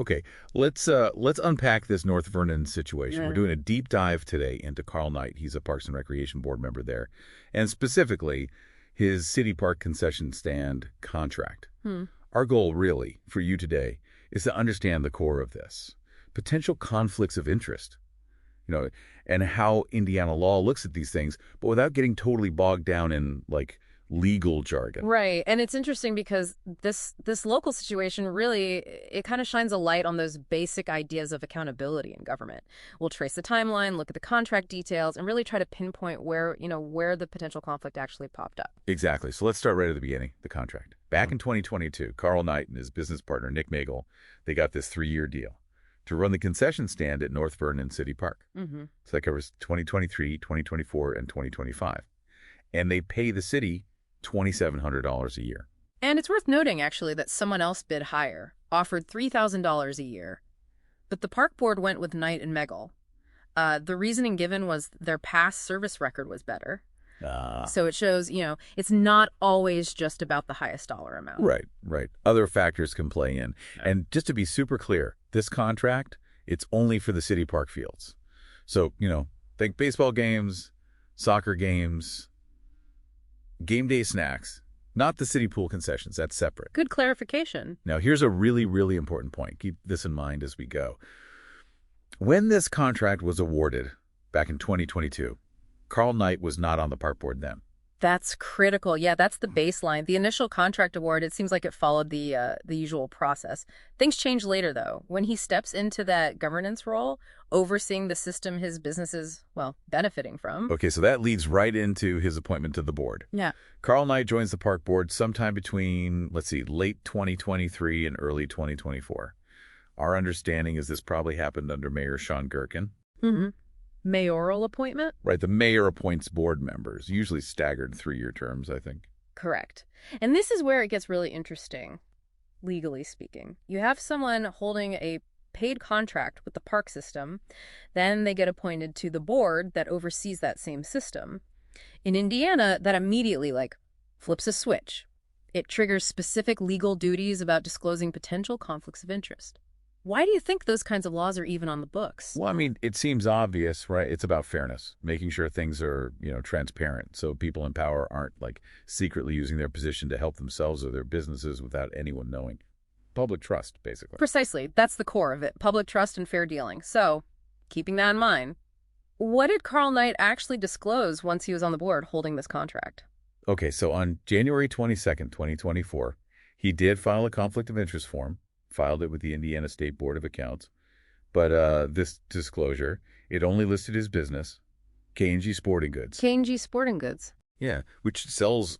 Okay, let's unpack this North Vernon situation. We're doing a deep dive today into Karl Knight. He's a Parks and Recreation Board member there, and specifically his city park concession stand contract. Our goal, really, for you today is to understand the core of this, potential conflicts of interest, and how Indiana law looks at these things, but without getting totally bogged down in, legal jargon. Right. And it's interesting because this local situation really, it kind of shines a light on those basic ideas of accountability in government. We'll trace the timeline, look at the contract details, and really try to pinpoint where the potential conflict actually popped up. Exactly. So let's start right at the beginning, the contract. Back in 2022, Karl Knight and his business partner, Nick Magel, they got this 3-year deal to run the concession stand at North Vernon City Park. So that covers 2023, 2024, and 2025. And they pay the city $2,700 a year. And it's worth noting, actually, that someone else bid higher, offered $3,000 a year. But the park board went with Knight and Megel. The reasoning given was their past service record was better. So it shows, it's not always just about the highest dollar amount. Right. Other factors can play in. And just to be super clear, this contract, it's only for the city park fields. So, think baseball games, soccer games, game day snacks, not the city pool concessions. That's separate. Good clarification. Now, here's a really, really important point. Keep this in mind as we go. When this contract was awarded back in 2022, Karl Knight was not on the park board then. That's critical. Yeah, that's the baseline. The initial contract award, it seems like it followed the usual process. Things change later, though. When he steps into that governance role, overseeing the system his business is, benefiting from. Okay, so that leads right into his appointment to the board. Yeah. Karl Knight joins the park board sometime between, late 2023 and early 2024. Our understanding is this probably happened under Mayor Sean Gherkin. Mayoral appointment? Right, the mayor appoints board members, usually staggered 3-year terms, I think. Correct. And this is where it gets really interesting, legally speaking. You have someone holding a paid contract with the park system, then they get appointed to the board that oversees that same system. In Indiana, that immediately, flips a switch. It triggers specific legal duties about disclosing potential conflicts of interest. Why do you think those kinds of laws are even on the books? Well, it seems obvious, right? It's about fairness, making sure things are, transparent, so people in power aren't, secretly using their position to help themselves or their businesses without anyone knowing. Public trust, basically. Precisely. That's the core of it. Public trust and fair dealing. So, keeping that in mind, what did Karl Knight actually disclose once he was on the board holding this contract? Okay, so on January 22nd, 2024, he did file a conflict of interest form, filed it with the Indiana State Board of Accounts. But this disclosure, it only listed his business, K&G Sporting Goods. K&G Sporting Goods. Yeah, which sells,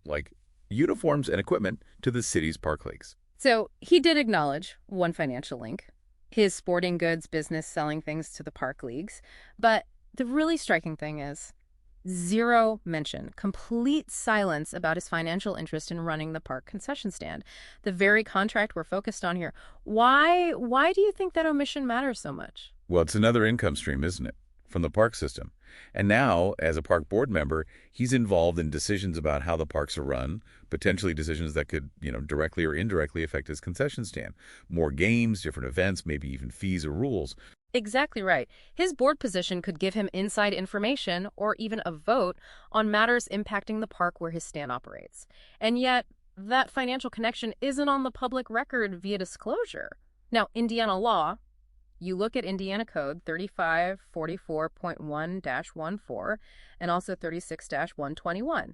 uniforms and equipment to the city's park leagues. So he did acknowledge one financial link, his sporting goods business selling things to the park leagues. But the really striking thing is zero mention, complete silence about his financial interest in running the park concession stand, the very contract we're focused on here. Why do you think that omission matters so much? Well, it's another income stream, isn't it, from the park system? And now, as a park board member, he's involved in decisions about how the parks are run, potentially decisions that could, directly or indirectly affect his concession stand. More games, different events, maybe even fees or rules. Exactly right. His board position could give him inside information or even a vote on matters impacting the park where his stand operates. And yet, that financial connection isn't on the public record via disclosure. Now, Indiana law, you look at Indiana Code 3544.1-14 and also 36-121.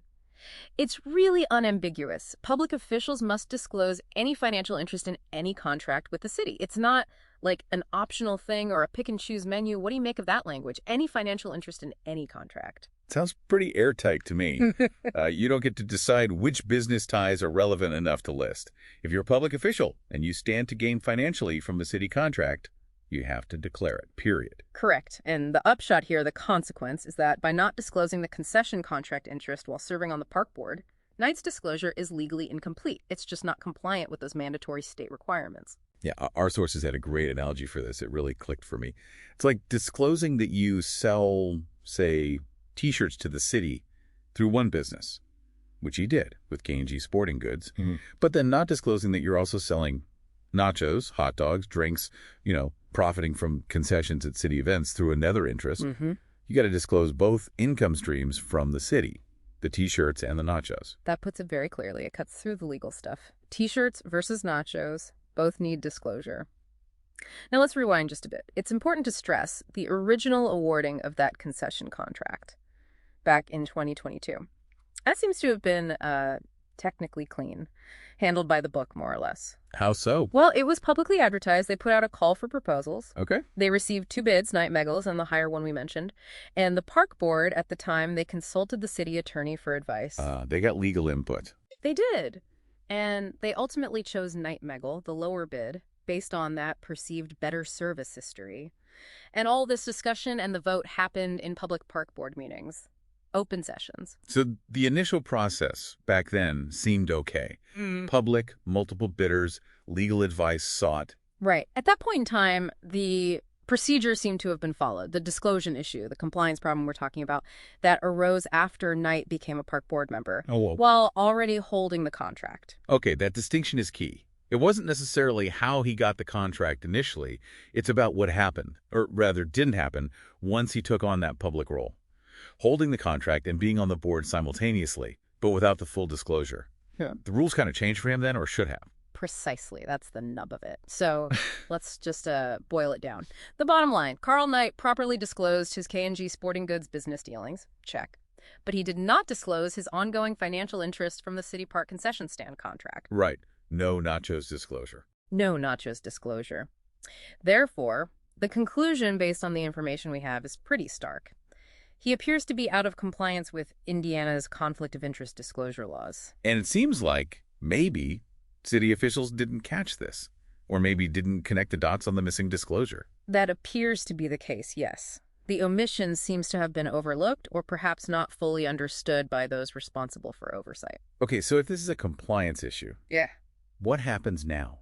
It's really unambiguous. Public officials must disclose any financial interest in any contract with the city. It's not like an optional thing or a pick-and-choose menu. What do you make of that language? Any financial interest in any contract. Sounds pretty airtight to me. You don't get to decide which business ties are relevant enough to list. If you're a public official and you stand to gain financially from a city contract, you have to declare it, period. Correct. And the upshot here, the consequence, is that by not disclosing the concession contract interest while serving on the park board, Knight's disclosure is legally incomplete. It's just not compliant with those mandatory state requirements. Yeah, our sources had a great analogy for this. It really clicked for me. It's like disclosing that you sell, say, T-shirts to the city through one business, which he did with K&G Sporting Goods, but then not disclosing that you're also selling nachos, hot dogs, drinks, profiting from concessions at city events through another interest, you got to disclose both income streams from the city, the T-shirts and the nachos. That puts it very clearly. It cuts through the legal stuff. T-shirts versus nachos both need disclosure. Now let's rewind just a bit. It's important to stress the original awarding of that concession contract back in 2022. That seems to have been technically clean, handled by the book, more or less. How so? Well, it was publicly advertised. They put out a call for proposals. Okay. They received 2 bids, Knight Megals and the higher one we mentioned. And the park board, at the time, they consulted the city attorney for advice. They got legal input. They did. And they ultimately chose Knight Megal, the lower bid, based on that perceived better service history. And all this discussion and the vote happened in public park board meetings. Open sessions. So the initial process back then seemed okay. Public, multiple bidders, legal advice sought. Right. At that point in time, the procedure seemed to have been followed. The disclosure issue, the compliance problem we're talking about, that arose after Knight became a park board member while already holding the contract. Okay, that distinction is key. It wasn't necessarily how he got the contract initially. It's about what happened, or rather didn't happen, once he took on that public role. Holding the contract and being on the board simultaneously, but without the full disclosure. Yeah. The rules kind of changed for him then, or should have? Precisely. That's the nub of it. So let's just boil it down. The bottom line, Karl Knight properly disclosed his K&G Sporting Goods business dealings. Check. But he did not disclose his ongoing financial interest from the City Park concession stand contract. Right. No nachos disclosure. No nachos disclosure. Therefore, the conclusion based on the information we have is pretty stark. He appears to be out of compliance with Indiana's conflict of interest disclosure laws. And it seems like maybe city officials didn't catch this, or maybe didn't connect the dots on the missing disclosure. That appears to be the case, yes. The omission seems to have been overlooked or perhaps not fully understood by those responsible for oversight. Okay, so if this is a compliance issue, what happens now?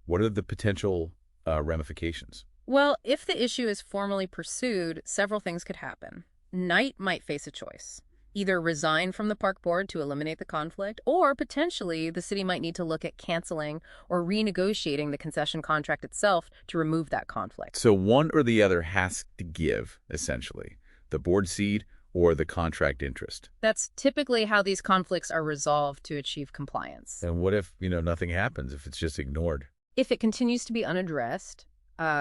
What are the potential ramifications? Well, if the issue is formally pursued, several things could happen. Knight might face a choice. Either resign from the park board to eliminate the conflict, or potentially the city might need to look at canceling or renegotiating the concession contract itself to remove that conflict. So one or the other has to give, essentially, the board seat or the contract interest. That's typically how these conflicts are resolved to achieve compliance. And what if, nothing happens, if it's just ignored? If it continues to be unaddressed,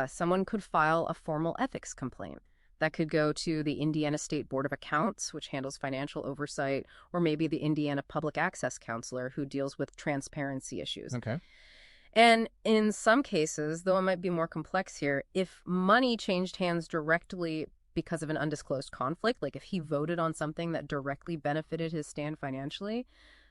someone could file a formal ethics complaint. That could go to the Indiana State Board of Accounts, which handles financial oversight, or maybe the Indiana Public Access Counselor, who deals with transparency issues. Okay. And in some cases, though it might be more complex here, if money changed hands directly because of an undisclosed conflict, like if he voted on something that directly benefited his stand financially,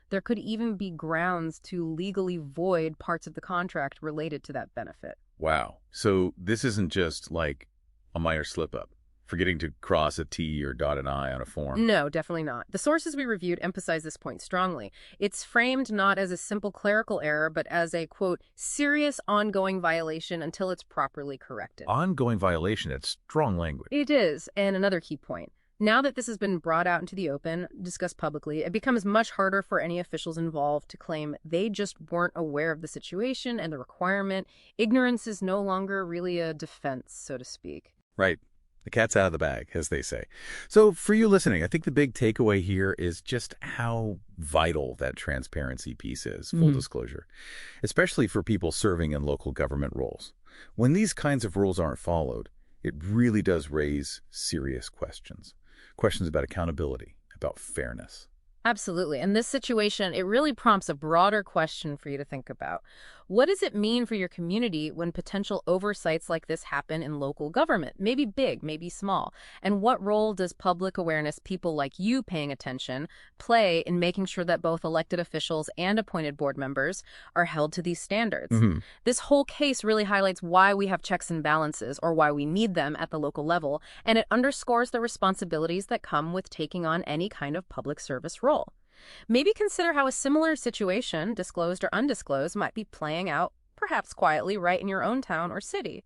there could even be grounds to legally void parts of the contract related to that benefit. Wow. So this isn't just like a minor slip-up, forgetting to cross a T or dot an I on a form. No, definitely not. The sources we reviewed emphasize this point strongly. It's framed not as a simple clerical error, but as a, quote, serious ongoing violation until it's properly corrected. Ongoing violation, that's strong language. It is. And another key point. Now that this has been brought out into the open, discussed publicly, it becomes much harder for any officials involved to claim they just weren't aware of the situation and the requirement. Ignorance is no longer really a defense, so to speak. Right. The cat's out of the bag, as they say. So for you listening, I think the big takeaway here is just how vital that transparency piece is, full disclosure, especially for people serving in local government roles. When these kinds of rules aren't followed, it really does raise serious questions. Questions about accountability, about fairness. Absolutely. And this situation, it really prompts a broader question for you to think about. What does it mean for your community when potential oversights like this happen in local government? Maybe big, maybe small. And what role does public awareness, people like you paying attention, play in making sure that both elected officials and appointed board members are held to these standards? This whole case really highlights why we have checks and balances, or why we need them at the local level, and it underscores the responsibilities that come with taking on any kind of public service role. Maybe consider how a similar situation, disclosed or undisclosed, might be playing out, perhaps quietly, right in your own town or city.